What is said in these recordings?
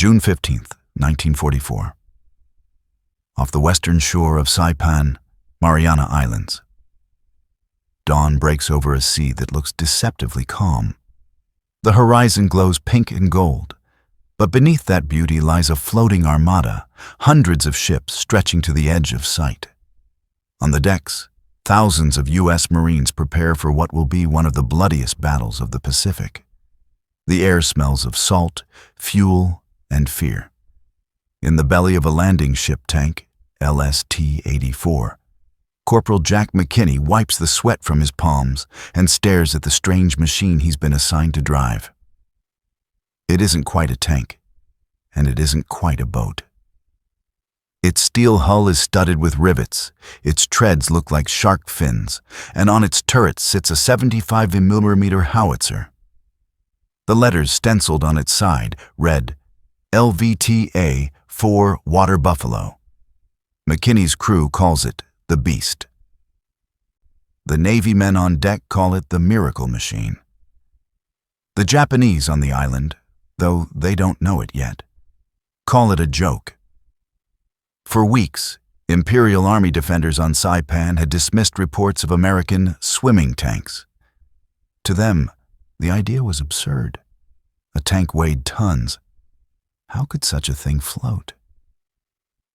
June 15th, 1944. Off the western shore of Saipan, Mariana Islands. Dawn breaks over a sea that looks deceptively calm. The horizon glows pink and gold, but beneath that beauty lies a floating armada, hundreds of ships stretching to the edge of sight. On the decks, thousands of U.S. Marines prepare for what will be one of the bloodiest battles of the Pacific. The air smells of salt, fuel, and fear. In the belly of a landing ship tank, LST-84, Corporal Jack McKinney wipes the sweat from his palms and stares at the strange machine he's been assigned to drive. It isn't quite a tank, and it isn't quite a boat. Its steel hull is studded with rivets, its treads look like shark fins, and on its turret sits a 75mm howitzer. The letters stenciled on its side read, LVTA 4 Water Buffalo. McKinney's crew calls it the Beast. The Navy men on deck call it the Miracle Machine. The Japanese on the island, though they don't know it yet, call it a joke. For weeks, Imperial Army defenders on Saipan had dismissed reports of American swimming tanks. To them, the idea was absurd. A tank weighed tons. How could such a thing float?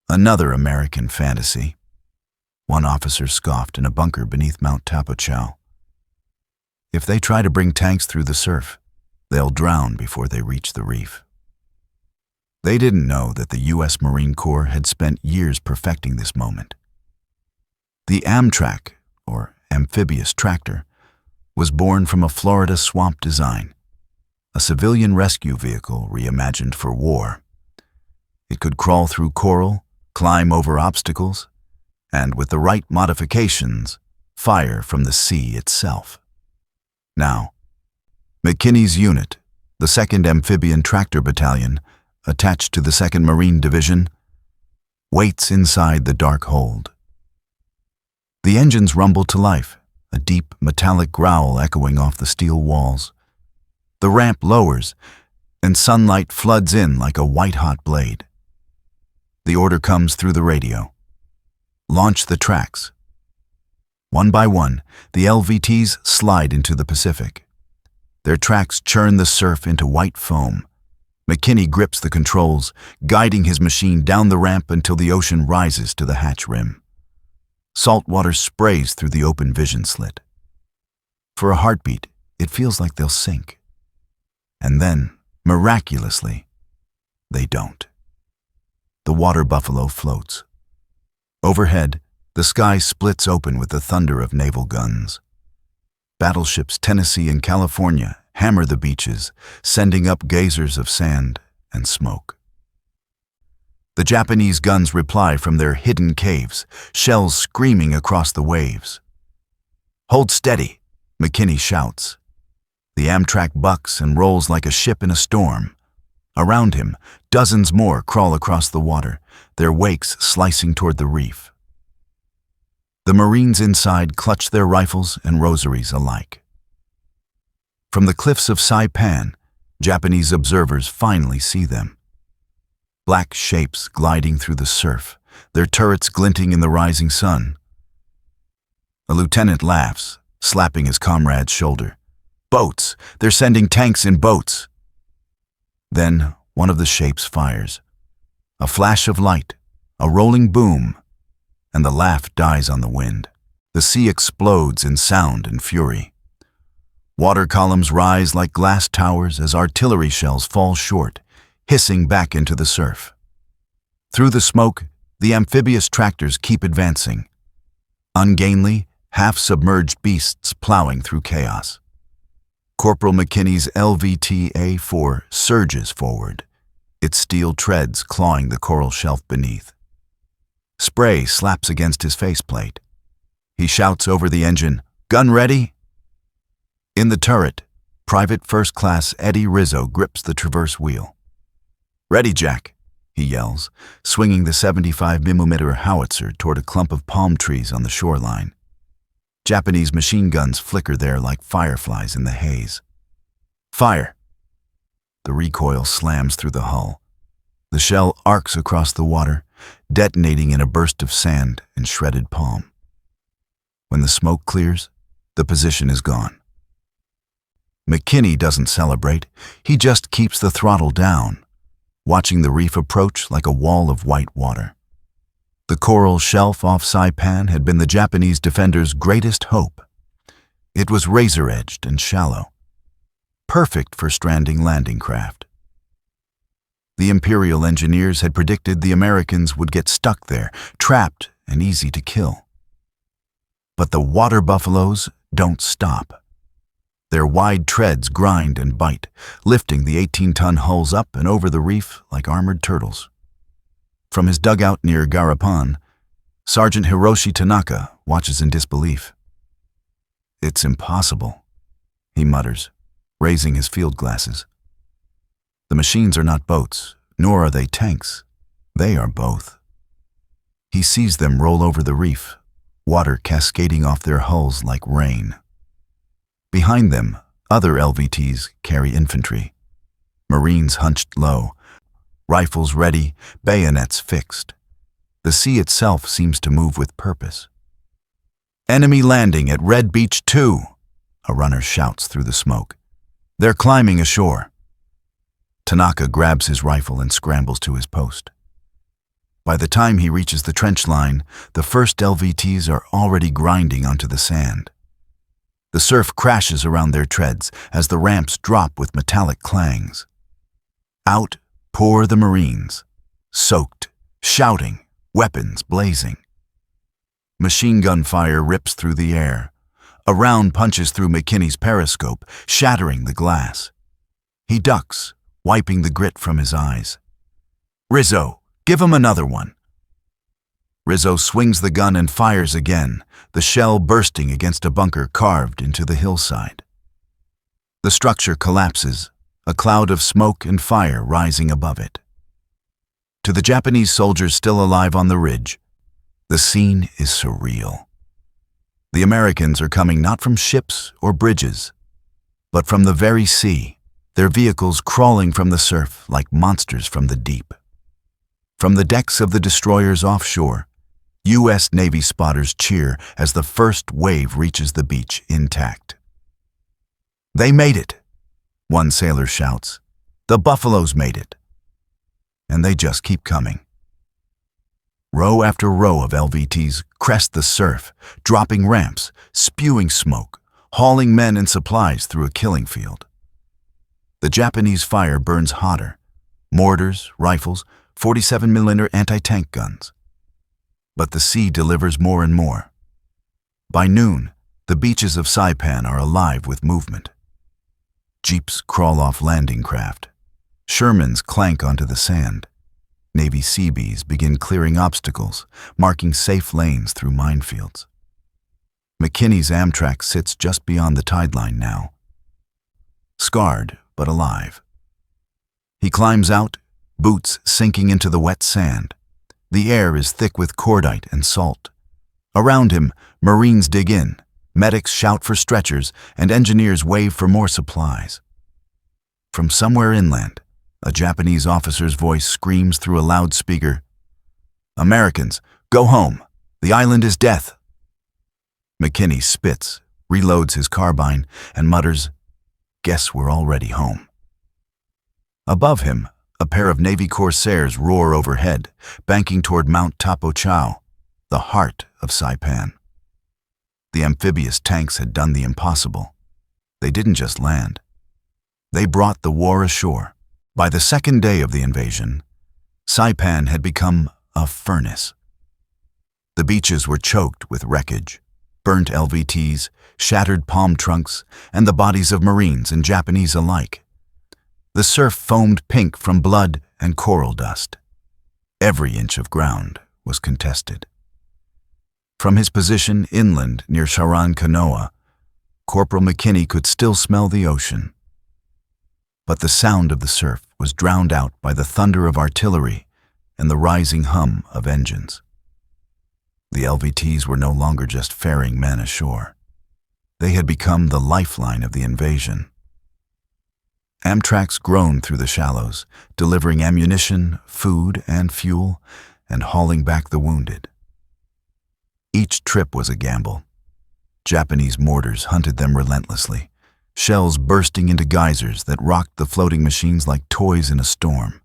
Another American fantasy. One officer scoffed in a bunker beneath Mount Tapochau. If they try to bring tanks through the surf, they'll drown before they reach the reef. They didn't know that the U.S. Marine Corps had spent years perfecting this moment. The Amtrak, or Amphibious tractor, was born from a Florida swamp design, a civilian rescue vehicle reimagined for war. It could crawl through coral, climb over obstacles, and with the right modifications, fire from the sea itself. Now, McKinney's unit, the 2nd Amphibian Tractor Battalion, attached to the 2nd Marine Division, waits inside the dark hold. The engines rumble to life, a deep metallic growl echoing off the steel walls. The ramp lowers, and sunlight floods in like a white-hot blade. The order comes through the radio. Launch the tracks. One by one, the LVTs slide into the Pacific. Their tracks churn the surf into white foam. McKinney grips the controls, guiding his machine down the ramp until the ocean rises to the hatch rim. Salt water sprays through the open vision slit. For a heartbeat, it feels like they'll sink. And then, miraculously, they don't. The water buffalo floats. Overhead, the sky splits open with the thunder of naval guns. Battleships Tennessee and California hammer the beaches, sending up geysers of sand and smoke. The Japanese guns reply from their hidden caves, shells screaming across the waves. Hold steady, McKinney shouts. The Amtrak bucks and rolls like a ship in a storm. Around him, dozens more crawl across the water, their wakes slicing toward the reef. The Marines inside clutch their rifles and rosaries alike. From the cliffs of Saipan, Japanese observers finally see them. Black shapes gliding through the surf, their turrets glinting in the rising sun. A lieutenant laughs, slapping his comrade's shoulder. Boats! They're sending tanks in boats! Then one of the shapes fires. A flash of light, a rolling boom, and the laugh dies on the wind. The sea explodes in sound and fury. Water columns rise like glass towers as artillery shells fall short, hissing back into the surf. Through the smoke, the amphibious tractors keep advancing. Ungainly, half-submerged beasts plowing through chaos. Corporal McKinney's LVTA-4 surges forward, its steel treads clawing the coral shelf beneath. Spray slaps against his faceplate. He shouts over the engine, "Gun ready?" In the turret, Private First Class Eddie Rizzo grips the traverse wheel. "Ready, Jack," he yells, swinging the 75mm howitzer toward a clump of palm trees on the shoreline. Japanese machine guns flicker there like fireflies in the haze. Fire! The recoil slams through the hull. The shell arcs across the water, detonating in a burst of sand and shredded palm. When the smoke clears, the position is gone. McKinney doesn't celebrate, he just keeps the throttle down, watching the reef approach like a wall of white water. The coral shelf off Saipan had been the Japanese defenders' greatest hope. It was razor-edged and shallow, perfect for stranding landing craft. The Imperial engineers had predicted the Americans would get stuck there, trapped and easy to kill. But the water buffaloes don't stop. Their wide treads grind and bite, lifting the 18-ton hulls up and over the reef like armored turtles. From his dugout near Garapan, Sergeant Hiroshi Tanaka watches in disbelief. "It's impossible," he mutters, raising his field glasses. The machines are not boats, nor are they tanks. They are both. He sees them roll over the reef, water cascading off their hulls like rain. Behind them, other LVTs carry infantry. Marines hunched low, rifles ready, bayonets fixed. The sea itself seems to move with purpose. "Enemy landing at Red Beach 2, a runner shouts through the smoke. "They're climbing ashore." Tanaka grabs his rifle and scrambles to his post. By the time he reaches the trench line, the first LVTs are already grinding onto the sand. The surf crashes around their treads as the ramps drop with metallic clangs. Out pour the Marines, soaked, shouting, weapons blazing. Machine gun fire rips through the air. A round punches through McKinney's periscope, shattering the glass. He ducks, wiping the grit from his eyes. "Rizzo, give him another one." Rizzo swings the gun and fires again, the shell bursting against a bunker carved into the hillside. The structure collapses, a cloud of smoke and fire rising above it. To the Japanese soldiers still alive on the ridge, the scene is surreal. The Americans are coming not from ships or bridges, but from the very sea, their vehicles crawling from the surf like monsters from the deep. From the decks of the destroyers offshore, U.S. Navy spotters cheer as the first wave reaches the beach intact. "They made it," one sailor shouts. "The buffaloes made it." And they just keep coming. Row after row of LVTs crest the surf, dropping ramps, spewing smoke, hauling men and supplies through a killing field. The Japanese fire burns hotter. Mortars, rifles, 47mm anti-tank guns. But the sea delivers more and more. By noon, the beaches of Saipan are alive with movement. Jeeps crawl off landing craft. Shermans clank onto the sand. Navy Seabees begin clearing obstacles, marking safe lanes through minefields. McKinney's Amtrak sits just beyond the tide line now. Scarred, but alive. He climbs out, boots sinking into the wet sand. The air is thick with cordite and salt. Around him, Marines dig in, medics shout for stretchers, and engineers wave for more supplies. From somewhere inland, a Japanese officer's voice screams through a loudspeaker, "Americans, go home. The island is death." McKinney spits, reloads his carbine, and mutters, "Guess we're already home." Above him, a pair of Navy corsairs roar overhead, banking toward Mount Tapochau, the heart of Saipan. The amphibious tanks had done the impossible. They didn't just land. They brought the war ashore. By the second day of the invasion, Saipan had become a furnace. The beaches were choked with wreckage, burnt LVTs, shattered palm trunks, and the bodies of Marines and Japanese alike. The surf foamed pink from blood and coral dust. Every inch of ground was contested. From his position inland near Sharan Kanoa, Corporal McKinney could still smell the ocean. But the sound of the surf was drowned out by the thunder of artillery and the rising hum of engines. The LVTs were no longer just ferrying men ashore. They had become the lifeline of the invasion. Amtraks groaned through the shallows, delivering ammunition, food, and fuel, and hauling back the wounded. Each trip was a gamble. Japanese mortars hunted them relentlessly, shells bursting into geysers that rocked the floating machines like toys in a storm.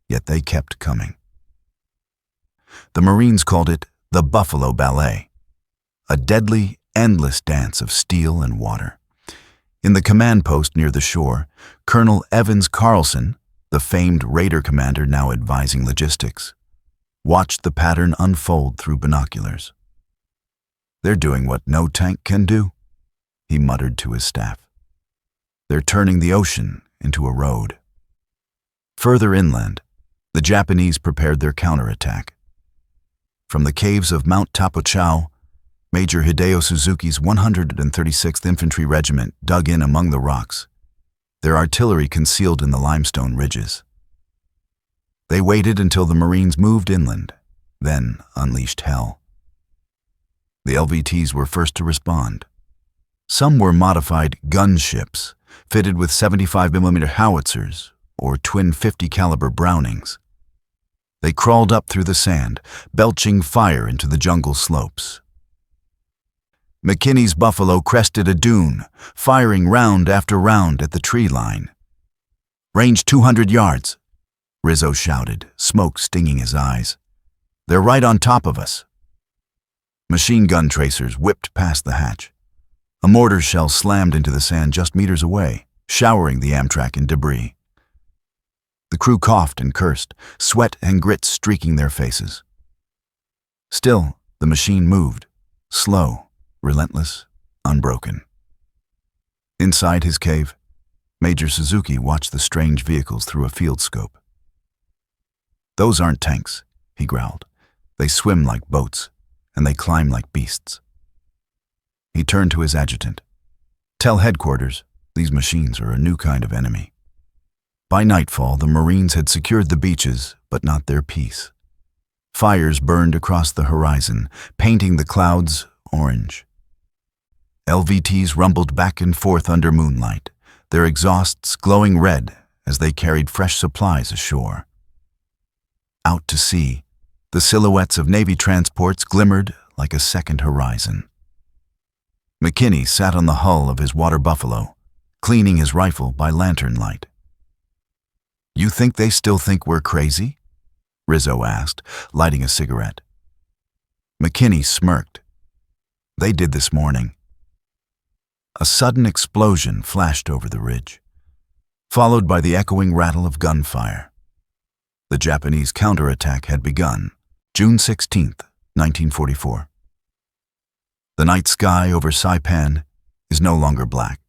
Yet they kept coming. The Marines called it the Buffalo Ballet, a deadly, endless dance of steel and water. In the command post near the shore, Colonel Evans Carlson, the famed raider commander now advising logistics, watched the pattern unfold through binoculars. "They're doing what no tank can do," he muttered to his staff. "They're turning the ocean into a road." Further inland, the Japanese prepared their counterattack. From the caves of Mount Tapochau, Major Hideo Suzuki's 136th Infantry Regiment dug in among the rocks, their artillery concealed in the limestone ridges. They waited until the Marines moved inland, then unleashed hell. The LVTs were first to respond. Some were modified gunships, fitted with 75mm howitzers or twin 50 caliber Brownings. They crawled up through the sand, belching fire into the jungle slopes. McKinney's Buffalo crested a dune, firing round after round at the tree line. "Range 200 yards, Rizzo shouted, smoke stinging his eyes. "They're right on top of us." Machine gun tracers whipped past the hatch. A mortar shell slammed into the sand just meters away, showering the Amtrak in debris. The crew coughed and cursed, sweat and grit streaking their faces. Still, the machine moved, slow, relentless, unbroken. Inside his cave, Major Suzuki watched the strange vehicles through a field scope. "Those aren't tanks," he growled. "They swim like boats, and they climb like beasts." He turned to his adjutant. "Tell headquarters, these machines are a new kind of enemy." By nightfall, the Marines had secured the beaches, but not their peace. Fires burned across the horizon, painting the clouds orange. LVTs rumbled back and forth under moonlight, their exhausts glowing red as they carried fresh supplies ashore. Out to sea, the silhouettes of Navy transports glimmered like a second horizon. McKinney sat on the hull of his water buffalo, cleaning his rifle by lantern light. "You think they still think we're crazy?" Rizzo asked, lighting a cigarette. McKinney smirked. "They did this morning." A sudden explosion flashed over the ridge, followed by the echoing rattle of gunfire. The Japanese counterattack had begun, June 16, 1944. The night sky over Saipan is no longer black.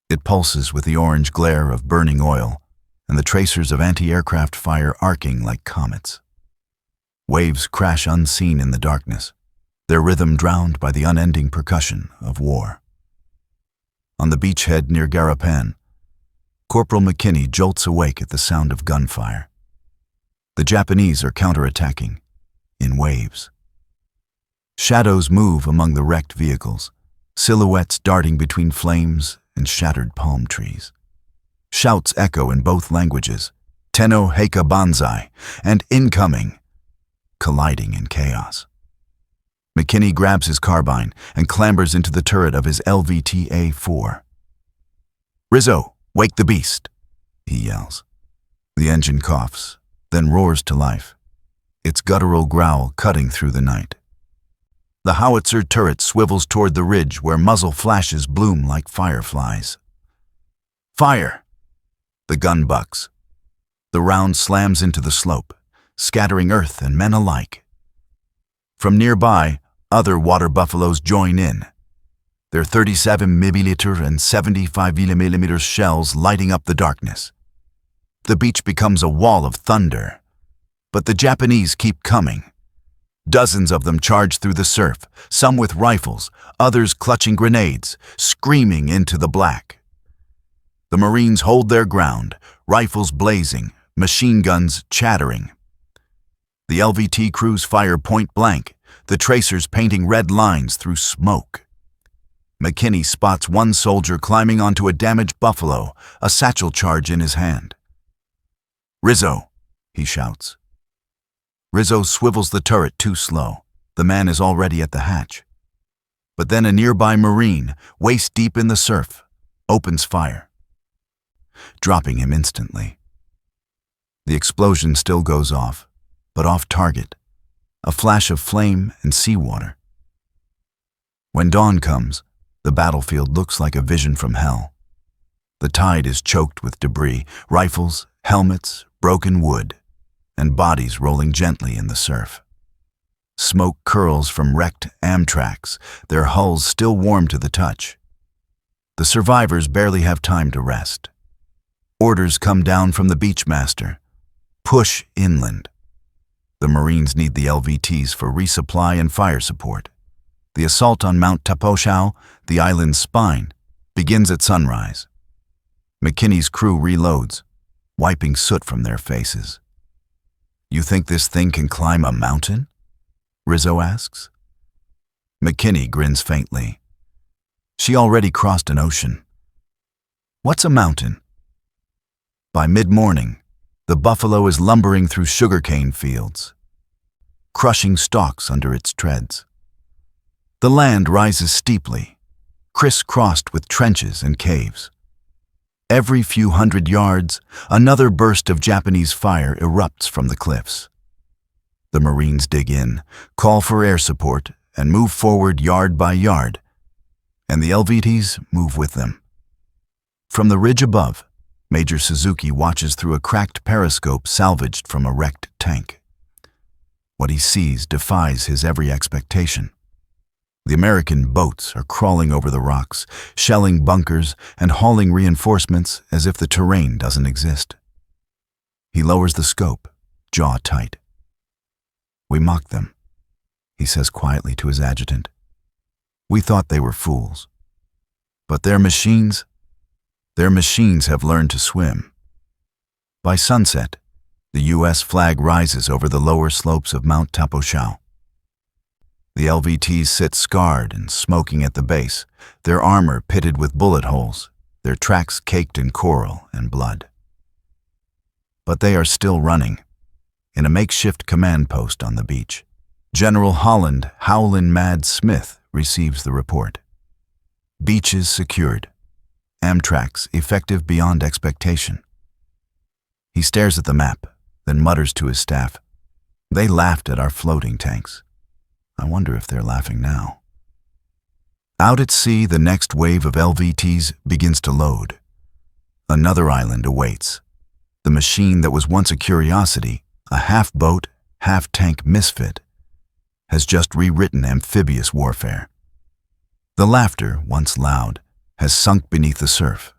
It pulses with the orange glare of burning oil and the tracers of anti-aircraft fire arcing like comets. Waves crash unseen in the darkness, their rhythm drowned by the unending percussion of war. On the beachhead near Garapan, Corporal McKinney jolts awake at the sound of gunfire. The Japanese are counterattacking, in waves. Shadows move among the wrecked vehicles, silhouettes darting between flames and shattered palm trees. Shouts echo in both languages, Tenno Heika Banzai, and incoming, colliding in chaos. McKinney grabs his carbine and clambers into the turret of his LVT-A4. "Rizzo, wake the beast," he yells. The engine coughs, then roars to life, its guttural growl cutting through the night. The howitzer turret swivels toward the ridge where muzzle flashes bloom like fireflies. "Fire!" The gun bucks. The round slams into the slope, scattering earth and men alike. From nearby, other water buffaloes join in, their 37mm and 75mm shells lighting up the darkness. The beach becomes a wall of thunder, but the Japanese keep coming. Dozens of them charge through the surf, some with rifles, others clutching grenades, screaming into the black. The Marines hold their ground, rifles blazing, machine guns chattering. The LVT crews fire point blank, the tracers painting red lines through smoke. McKinney spots one soldier climbing onto a damaged buffalo, a satchel charge in his hand. "Rizzo," he shouts. Rizzo swivels the turret too slow. The man is already at the hatch. But then a nearby Marine, waist deep in the surf, opens fire, dropping him instantly. The explosion still goes off, but off target, a flash of flame and seawater. When dawn comes, the battlefield looks like a vision from hell. The tide is choked with debris, rifles, helmets, broken wood, and bodies rolling gently in the surf. Smoke curls from wrecked Amtraks, their hulls still warm to the touch. The survivors barely have time to rest. Orders come down from the beachmaster. Push inland. The Marines need the LVTs for resupply and fire support. The assault on Mount Tapochau, the island's spine, begins at sunrise. McKinney's crew reloads, wiping soot from their faces. "You think this thing can climb a mountain?" Rizzo asks. McKinney grins faintly. She already crossed an ocean. "What's a mountain?" By mid-morning, the Buffalo is lumbering through sugarcane fields, crushing stalks under its treads. The land rises steeply, criss-crossed with trenches and caves. Every few hundred yards, another burst of Japanese fire erupts from the cliffs. The Marines dig in, call for air support, and move forward yard by yard, and the LVTs move with them. From the ridge above, Major Suzuki watches through a cracked periscope salvaged from a wrecked tank. What he sees defies his every expectation. The American boats are crawling over the rocks, shelling bunkers and hauling reinforcements as if the terrain doesn't exist. He lowers the scope, jaw tight. "We mocked them," he says quietly to his adjutant. "We thought they were fools. But their machines have learned to swim." By sunset, the U.S. flag rises over the lower slopes of Mount Tapochau. The LVTs sit scarred and smoking at the base, their armor pitted with bullet holes, their tracks caked in coral and blood. But they are still running, in a makeshift command post on the beach. General Holland Howlin' Mad Smith receives the report. Beaches secured. Amtraks effective beyond expectation. He stares at the map, then mutters to his staff, "They laughed at our floating tanks. I wonder if they're laughing now." Out at sea, the next wave of LVTs begins to load. Another island awaits. The machine that was once a curiosity, a half-boat, half-tank misfit, has just rewritten amphibious warfare. The laughter, once loud, has sunk beneath the surf.